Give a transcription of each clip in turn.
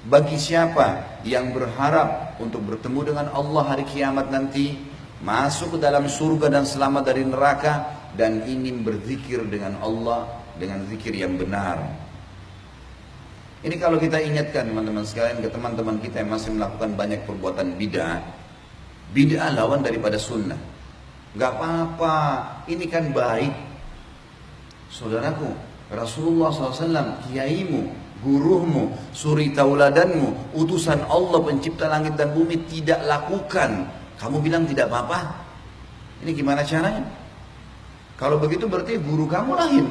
Bagi siapa yang berharap untuk bertemu dengan Allah hari kiamat nanti, masuk ke dalam surga dan selamat dari neraka, dan ingin berzikir dengan Allah dengan zikir yang benar. Ini kalau kita ingatkan teman-teman sekalian ke teman-teman kita yang masih melakukan banyak perbuatan bid'ah. Bid'ah lawan daripada sunnah. Gak apa-apa, ini kan baik. Saudaraku, Rasulullah SAW, kiaimu, gurumu, suri tauladanmu, utusan Allah pencipta langit dan bumi tidak lakukan. Kamu bilang tidak apa-apa? Ini gimana caranya? Kalau begitu berarti guru kamu lain.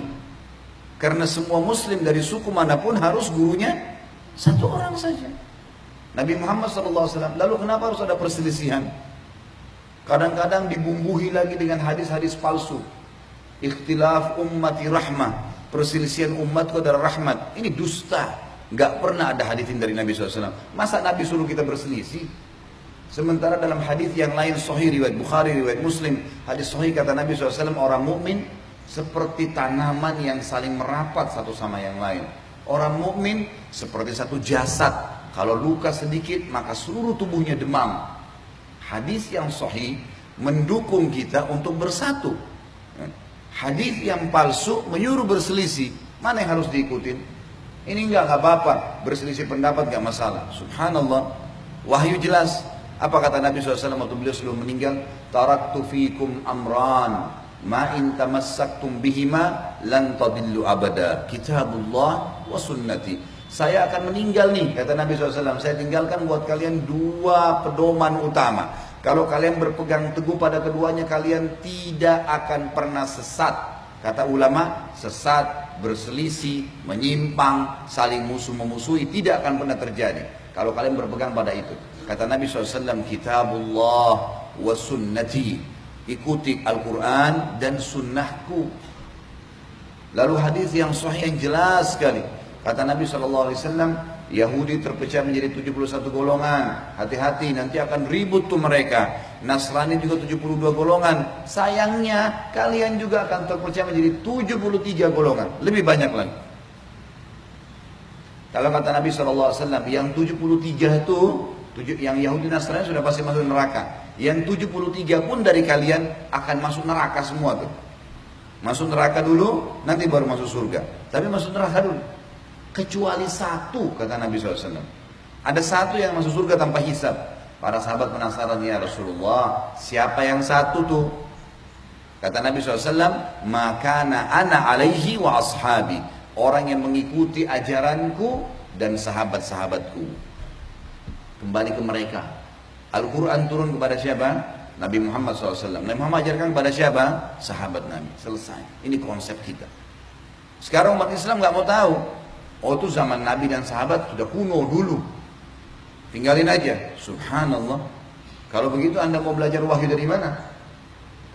Karena semua muslim dari suku manapun harus gurunya satu orang saja. Nabi Muhammad SAW. Lalu kenapa harus ada perselisihan? Kadang-kadang dibumbuhi lagi dengan hadis-hadis palsu. Ikhtilaf ummati rahmah. Perselisihan umatku adalah rahmat. Ini dusta. Gak pernah ada hadisin dari Nabi SAW. Masa Nabi suruh kita berselisih? Sementara dalam hadis yang lain sahih riwayat Bukhari, riwayat Muslim, hadis sahih kata Nabi SAW, orang mukmin seperti tanaman yang saling merapat satu sama yang lain. Orang mukmin seperti satu jasad. Kalau luka sedikit maka seluruh tubuhnya demam. Hadis yang sahih mendukung kita untuk bersatu. Hadis yang palsu menyuruh berselisih. Mana yang harus diikutin? Ini enggak apa-apa. Berselisih pendapat enggak masalah. Subhanallah. Wahyu jelas. Apa kata Nabi SAW waktu beliau sebelum meninggal? Taraktu fikum amran ma in tamassaktum bihima lan tadillu abada. Kitabullah wa sunnati. Saya akan meninggal nih, kata Nabi SAW. Saya tinggalkan buat kalian dua pedoman utama. Kalau kalian berpegang teguh pada keduanya, kalian tidak akan pernah sesat. Kata ulama, sesat, berselisih, menyimpang, saling musuh-memusuhi, tidak akan pernah terjadi. Kalau kalian berpegang pada itu. Kata Nabi SAW, Kitabullah wa sunnati. Ikuti Al-Quran dan sunnahku. Lalu hadis yang sahih yang jelas sekali. Kata Nabi SAW, Yahudi terpecah menjadi 71 golongan. Hati-hati, nanti akan ribut tuh mereka. Nasrani juga 72 golongan. Sayangnya, kalian juga akan terpecah menjadi 73 golongan. Lebih banyak lagi. Kalau kata Nabi SAW, yang 73 itu, yang Yahudi Nasrani sudah pasti masuk neraka. Yang 73 pun dari kalian akan masuk neraka semua tuh. Masuk neraka dulu, nanti baru masuk surga. Tapi masuk neraka dulu. Kecuali satu, kata Nabi SAW. Ada satu yang masuk surga tanpa hisab. Para sahabat penasaran, ya Rasulullah, siapa yang satu tuh? Kata Nabi SAW, makana ana alaihi wa ashabi. Orang yang mengikuti ajaranku dan sahabat-sahabatku. Kembali ke mereka. Al-Quran turun kepada siapa? Nabi Muhammad SAW. Nabi Muhammad ajarkan kepada siapa? Sahabat Nabi. Selesai. Ini konsep kita. Sekarang umat Islam nggak mau tahu. Oh itu zaman Nabi dan sahabat sudah kuno dulu. Tinggalin aja. Subhanallah. Kalau begitu Anda mau belajar wahyu dari mana?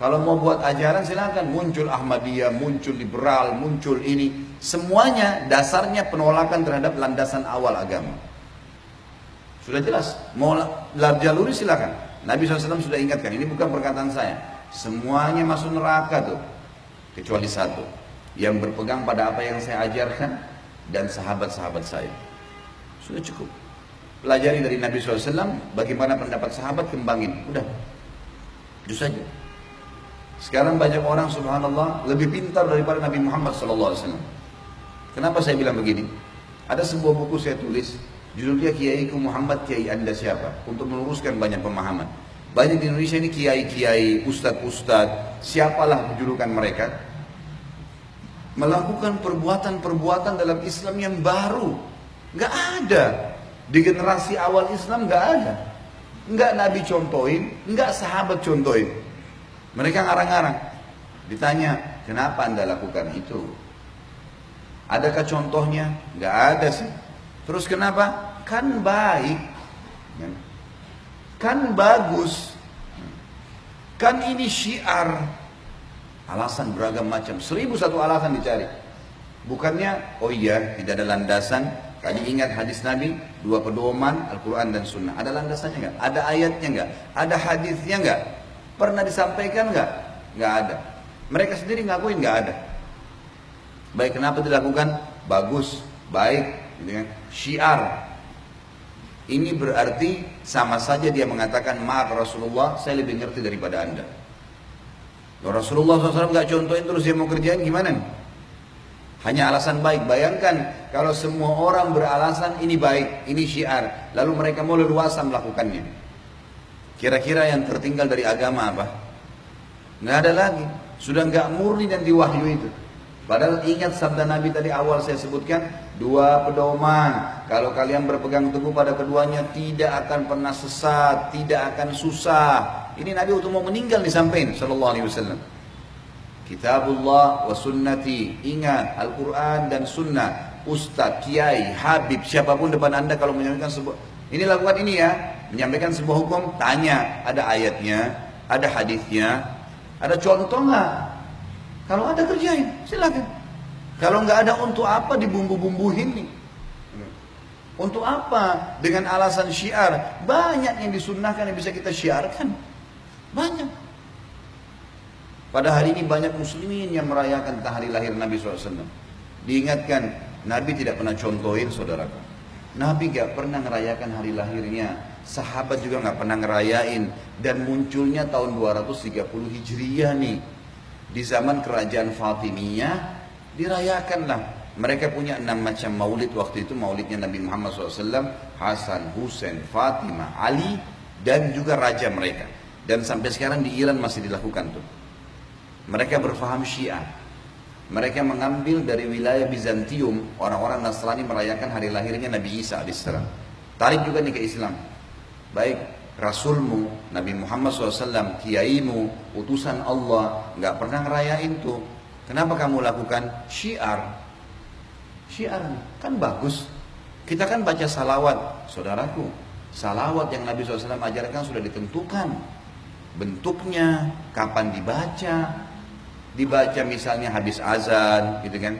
Kalau mau buat ajaran silakan. Muncul Ahmadiyah, muncul liberal, muncul ini. Semuanya dasarnya penolakan terhadap landasan awal agama. Sudah jelas. Mau jaluri silakan. Nabi SAW sudah ingatkan. Ini bukan perkataan saya. Semuanya masuk neraka tuh. Kecuali satu. Yang berpegang pada apa yang saya ajarkan. Dan sahabat-sahabat saya. Sudah cukup. Pelajari dari Nabi SAW. Bagaimana pendapat sahabat, kembangin. Udah. Itu saja. Sekarang banyak orang subhanallah lebih pintar daripada Nabi Muhammad SAW. Kenapa saya bilang begini? Ada sebuah buku saya tulis. Judulnya Kiaiku Muhammad, Kiai Anda siapa? Untuk meluruskan banyak pemahaman. Banyak di Indonesia ini kiai-kiai, ustadz-ustadz. Siapalah julukan mereka. Melakukan perbuatan-perbuatan dalam Islam yang baru. Gak ada. Di generasi awal Islam gak ada. Gak Nabi contohin, gak sahabat contohin. Mereka ngarang-ngarang. Ditanya, kenapa Anda lakukan itu? Adakah contohnya? Gak ada sih. Terus kenapa? Kan baik. Kan bagus. Kan ini syiar. Alasan beragam macam, 1001 alasan dicari. Bukannya, oh iya, tidak ada landasan. Tadi ingat hadis Nabi, dua pedoman, Al-Quran dan Sunnah. Ada landasannya nggak? Ada ayatnya nggak? Ada hadisnya nggak? Pernah disampaikan nggak? Nggak ada. Mereka sendiri ngakuin nggak ada. Baik, kenapa dilakukan? Bagus, baik, gitu kan? Syiar. Ini berarti sama saja dia mengatakan, maaf Rasulullah, saya lebih ngerti daripada anda. Loh, Rasulullah SAW nggak contohin terus dia mau kerjain gimana nih? Hanya alasan baik. Bayangkan kalau semua orang beralasan ini baik, ini syiar, lalu mereka mau leluasa melakukannya. Kira-kira yang tertinggal dari agama apa? Nggak ada lagi. Sudah nggak murni dan diwahyu itu. Padahal ingat sabda Nabi tadi awal saya sebutkan, dua pedoman. Kalau kalian berpegang teguh pada keduanya, tidak akan pernah sesat, tidak akan susah. Ini Nabi waktu mau meninggal disampaikan sallallahu alaihi wasallam. Kitabullah wa sunnati. Ingat Al-Quran dan sunnah. Ustadz, kiai, habib, siapapun depan anda kalau menyampaikan sebuah, ini lakukan ini ya, menyampaikan sebuah hukum, tanya, ada ayatnya, ada hadisnya, ada contoh nggak? Kalau ada kerjain, silakan. Kalau nggak ada, untuk apa dibumbu-bumbuhin nih? Untuk apa? Dengan alasan syiar. Banyak yang disunnahkan yang bisa kita syiarkan. Banyak. Pada hari ini banyak muslimin yang merayakan hari lahir Nabi SAW. Diingatkan, Nabi tidak pernah contohin saudaraku. Nabi gak pernah ngerayakan hari lahirnya. Sahabat juga gak pernah ngerayain. Dan munculnya tahun 230 Hijriah nih. Di zaman kerajaan Fatimiyah, dirayakanlah. Mereka punya 6 macam maulid waktu itu. Maulidnya Nabi Muhammad SAW, Hasan, Husain, Fatimah, Ali, dan juga raja mereka. Dan sampai sekarang di Iran masih dilakukan tuh. Mereka berfaham Syiah. Mereka mengambil dari wilayah Bizantium, orang-orang Nasrani merayakan hari lahirnya Nabi Isa AS. Tarik juga nih ke Islam. Baik, Rasulmu, Nabi Muhammad SAW, kiaimu, utusan Allah, nggak pernah ngerayain tuh. Kenapa kamu lakukan? Syiar. Syiar kan bagus. Kita kan baca salawat, saudaraku. Salawat yang Nabi SAW ajarkan sudah ditentukan. Bentuknya, kapan dibaca misalnya habis azan, gitu kan?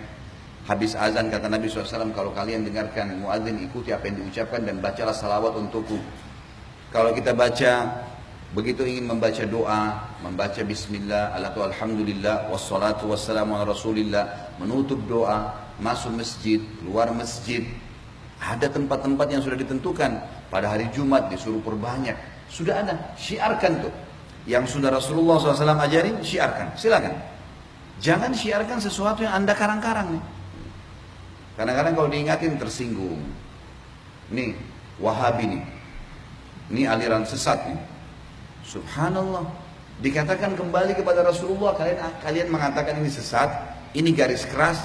Habis azan kata Nabi SAW, kalau kalian dengarkan muadzin, ikuti apa yang diucapkan dan bacalah salawat untukku. Kalau kita baca, begitu ingin membaca doa, membaca bismillah, alhamdulillah, wassalatu wassalamu ala rasulillah, menutup doa, masuk masjid, keluar masjid, ada tempat-tempat yang sudah ditentukan. Pada hari Jumat disuruh perbanyak, sudah ada, syiarkan tuh. Yang sudah Rasulullah SAW ajarin, syiarkan, silakan. Jangan syiarkan sesuatu yang anda karang-karang nih. Kadang-kadang kalau diingatin tersinggung. Nih, Wahabi nih. Ini aliran sesat nih. Subhanallah. Dikatakan kembali kepada Rasulullah, kalian mengatakan ini sesat, ini garis keras.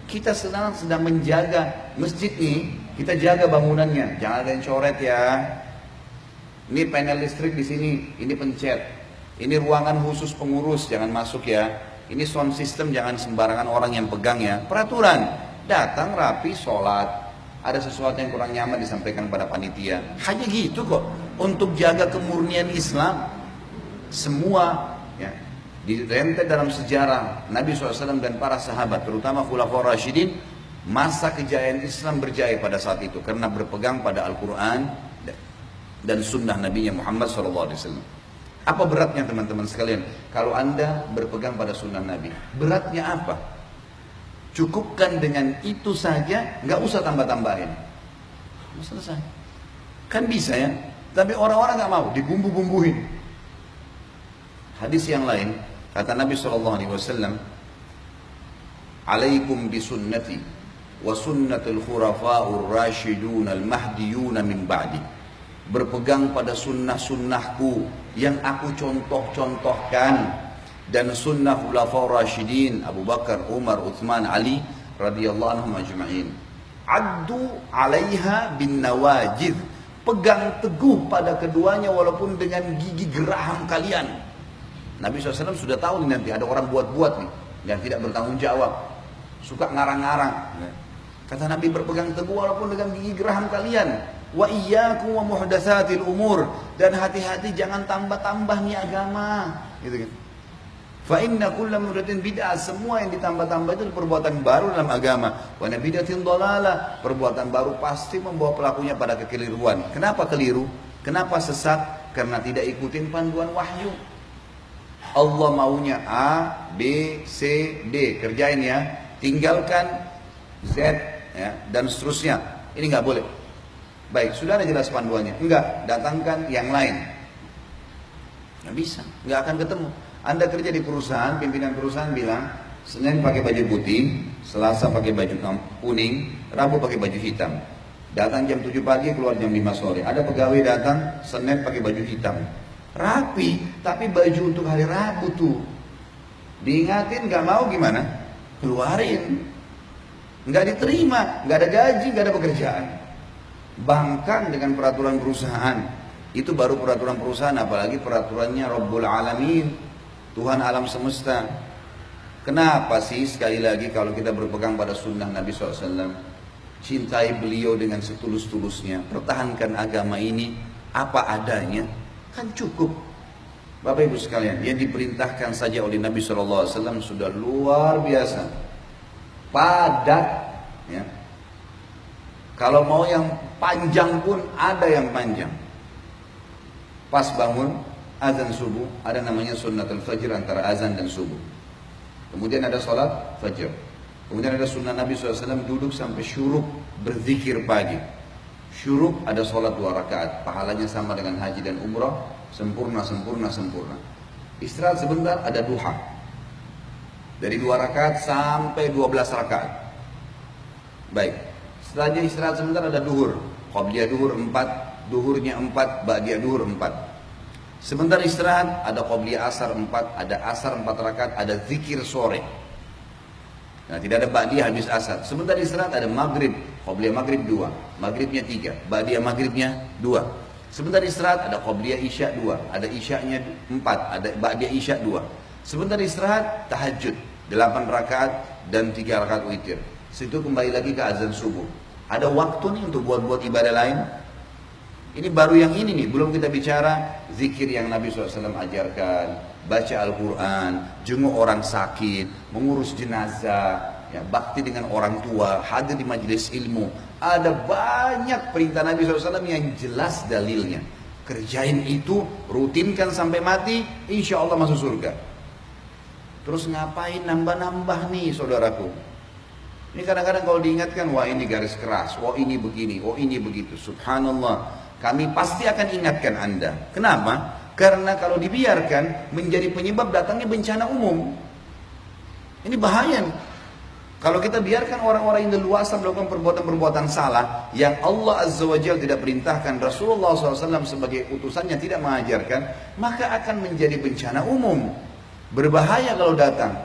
Kita sedang menjaga masjid nih, kita jaga bangunannya. Jangan ada yang coret ya. Ini panel listrik di sini, ini pencet. Ini ruangan khusus pengurus, jangan masuk ya. Ini sound system, jangan sembarangan orang yang pegang ya. Peraturan, datang rapi, sholat. Ada sesuatu yang kurang nyaman disampaikan pada panitia. Hanya gitu kok, untuk jaga kemurnian Islam. Semua ya, direntet dalam sejarah Nabi SAW dan para sahabat, terutama Khulafaur Rasyidin, masa kejayaan Islam berjaya pada saat itu. Karena berpegang pada Al-Quran dan sunnah Nabi Muhammad SAW. Apa beratnya teman-teman sekalian? Kalau anda berpegang pada sunnah Nabi, beratnya apa? Cukupkan dengan itu saja, nggak usah tambah-tambahin. Selesai. Kan bisa ya? Tapi orang-orang nggak mau, dibumbu-bumbuhin. Hadis yang lain, kata Nabi SAW, Alaikum bisunnati wa sunnatul khurafa'ur rasyidun al-mahdiyun min ba'di. Berpegang pada sunnah-sunnahku yang aku contoh-contohkan, dan sunnah khulafaur rasyidin Abu Bakar, Umar, Uthman, Ali radhiyallahu anhum ajma'in. Addu 'alaiha bin nawajid. Pegang teguh pada keduanya walaupun dengan gigi geraham kalian. Nabi SAW sudah tahu nih, nanti ada orang buat-buat nih yang tidak bertanggung jawab, suka ngarang-ngarang. Kata Nabi, berpegang teguh walaupun dengan gigi geraham kalian. Wa iyyakum wa muhdatsatil umur, dan hati-hati jangan tambah-tambah nih agama, gitu kan. Fa inna kulla muhdatsin bid'ah, semua yang ditambah-tambah itu perbuatan baru dalam agama. Wa bid'atin dhalalah, perbuatan baru pasti membawa pelakunya pada kekeliruan. Kenapa keliru? Kenapa sesat? Karena tidak ikutin panduan wahyu. Allah maunya A, B, C, D, kerjain ya. Tinggalkan Z ya, dan seterusnya. Ini nggak boleh. Baik, sudah ada jelas panduannya. Enggak, datangkan yang lain. Nggak bisa, nggak akan ketemu. Anda kerja di perusahaan, pimpinan perusahaan bilang, Senin pakai baju putih, Selasa pakai baju kuning, Rabu pakai baju hitam. Datang jam 7 pagi, keluar jam 5 sore. Ada pegawai datang, Senin pakai baju hitam. Rapi, tapi baju untuk hari Rabu tuh. Diingatin nggak mau gimana? Keluarin. Nggak diterima, nggak ada gaji, nggak ada pekerjaan. Bangkan dengan peraturan perusahaan. Itu baru peraturan perusahaan, apalagi peraturannya Rabbul Alamin, Tuhan alam semesta. Kenapa sih sekali lagi kalau kita berpegang pada sunnah Nabi SAW, cintai beliau dengan setulus-tulusnya, pertahankan agama ini apa adanya, kan cukup. Bapak Ibu sekalian, yang diperintahkan saja oleh Nabi SAW sudah luar biasa, padat. Ya. Kalau mau yang panjang pun ada yang panjang. Pas bangun azan subuh, ada namanya sunnatul fajr antara azan dan subuh. Kemudian ada sholat fajr. Kemudian ada sunnah Nabi SAW duduk sampai syuruk berzikir pagi. Syuruk ada sholat 2 rakaat, pahalanya sama dengan haji dan umrah, sempurna. Istirahat sebentar, ada duha. Dari 2 rakaat sampai 12 rakaat. Baik, setelahnya istirahat sebentar ada duhur. Qabliyah duhur 4, duhurnya 4, ba'diyah duhur 4. Sebentar istirahat, ada qabliyah asar 4, ada asar 4 rakaat, ada zikir sore. Nah, tidak ada ba'diyah habis asar. Sebentar istirahat ada maghrib, qabliyah maghrib 2, maghribnya 3, ba'diyah maghribnya 2. Sebentar istirahat ada qabliyah isya 2, ada isyanya 4, ada ba'diyah isya 2. Sebentar istirahat tahajud 8 rakaat dan 3 rakaat witir. Situ kembali lagi ke azan subuh. Ada waktu nih untuk buat ibadah lain. Ini baru yang ini nih, belum kita bicara zikir yang Nabi SAW ajarkan, baca Al-Quran, jenguk orang sakit, mengurus jenazah, ya, bakti dengan orang tua, hadir di majelis ilmu. Ada banyak perintah Nabi SAW yang jelas dalilnya. Kerjain itu, rutinkan sampai mati, insya Allah masuk surga. Terus ngapain nambah-nambah nih saudaraku? Ini kadang-kadang kalau diingatkan, wah ini garis keras, wah ini begini, wah ini begitu. Subhanallah. Kami pasti akan ingatkan Anda. Kenapa? Karena kalau dibiarkan menjadi penyebab datangnya bencana umum. Ini bahaya nih. Kalau kita biarkan orang-orang yang leluasa melakukan perbuatan-perbuatan salah yang Allah Azza wa Jalla tidak perintahkan, Rasulullah SAW sebagai utusannya tidak mengajarkan, maka akan menjadi bencana umum. Berbahaya kalau datang.